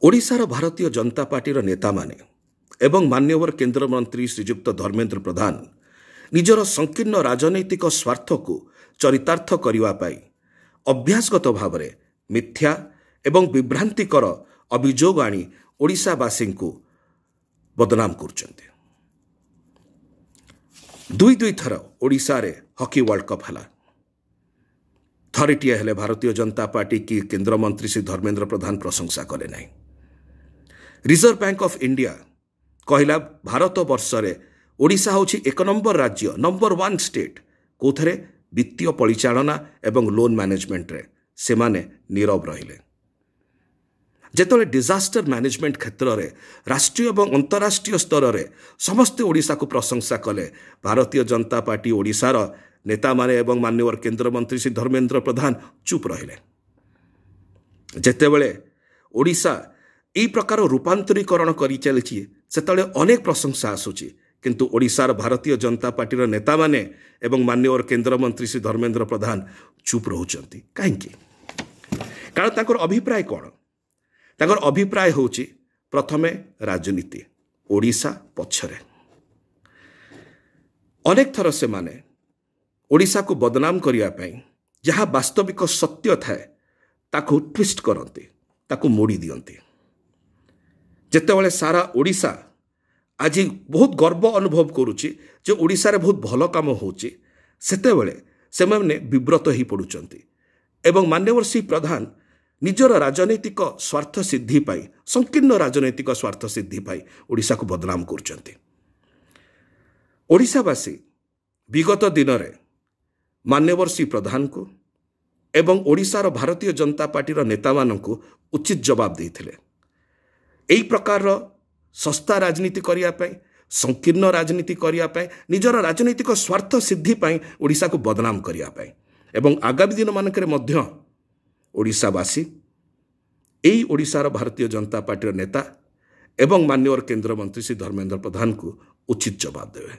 ओडिशार भारतीय जनता पार्टीर नेता माने एवं मान्यवर केन्द्रमंत्री श्रीजुक्त धर्मेन्द्र प्रधान निजर संकीर्ण राजनैतिक स्वार्थ को चरितार्थ करने अभ्यासगत भाव में मिथ्या एवं विभ्रांतिकर अभियोग आनी ओडिशावासी को बदनाम कर दुई थर ओडिशा रे हॉकी वर्ल्ड कप है थरिटिया हेले भारतीय जनता पार्टी की केन्द्रमंत्री श्री धर्मेन्द्र प्रधान प्रशंसा कले नहीं। रिजर्व बैंक ऑफ इंडिया कहला भारत वर्ष रे ओडिशा होछि एक नंबर राज्य नंबर 1 स्टेट कोथरे वित्तीय परिचालना एवं लोन मैनेजमेंट रे से माने नीरव रहिले। जेतले डिजास्टर मैनेजमेंट क्षेत्र में राष्ट्रीय एवं अंतरराष्ट्रीय स्तर में समस्ते ओडिशा को प्रशंसा कले भारतीय जनता पार्टी ओडिशार नेता माने एवं मान्यवर केन्द्रमंत्री श्री धर्मेन्द्र प्रधान चुप रहिले। जेतेबेले ओडिशा यही प्रकार रूपांतरीकरण करि चलिछि सेतले अनेक प्रशंसा आसुछि किंतु ओडिशार भारतीय जनता पार्टीर नेता माने एवं मान्यवर केन्द्रमंत्री श्री धर्मेन्द्र प्रधान चुप रहउछंती काहेकि कारण ताकर अभिप्राय कोन ताकर अभिप्राय होछि प्रथमे राजनीति ओडिशा पछरे अनेक थर से माने ओडिशा को बदनाम करिया पई जहाँ वास्तविक सत्य थाए ताको ट्विस्ट करते ताको मोड़ी दियंती। जेतेबेले सारा ओडिशा आज बहुत गर्व अनुभव करुछि जे ओडिशा रे बहुत भल काम होछि सेतेबेले से माने विव्रत ही पड़ुचंती एवं मान्यवर श्री प्रधान निजर राजनैतिक स्वार्थ सिद्धि पाई संकीर्ण राजनैतिक स्वार्थ सिद्धि पाई ओडिशा को बदनाम करचंती। ओडिशावासी विगत दिन में मान्यवर श्री प्रधान को एवं ओडिशार भारतीय जनता पार्टीर नेता माननकु उचित जवाब देथिले। एई प्रकार सस्ता राजनीति करिया पई संकीर्ण राजनीति करिया पई निजर राजनैतिक स्वार्थ सिद्धि पई ओडिशा को बदनाम करिया पई एवं आगामी दिन मानकरे मध्य ओडिशावासी एई ओडिशार भारतीय जनता पार्टीर नेता एवं मान्यवर केन्द्रमंत्री श्री धर्मेन्द्र प्रधान को उचित जवाब देवे।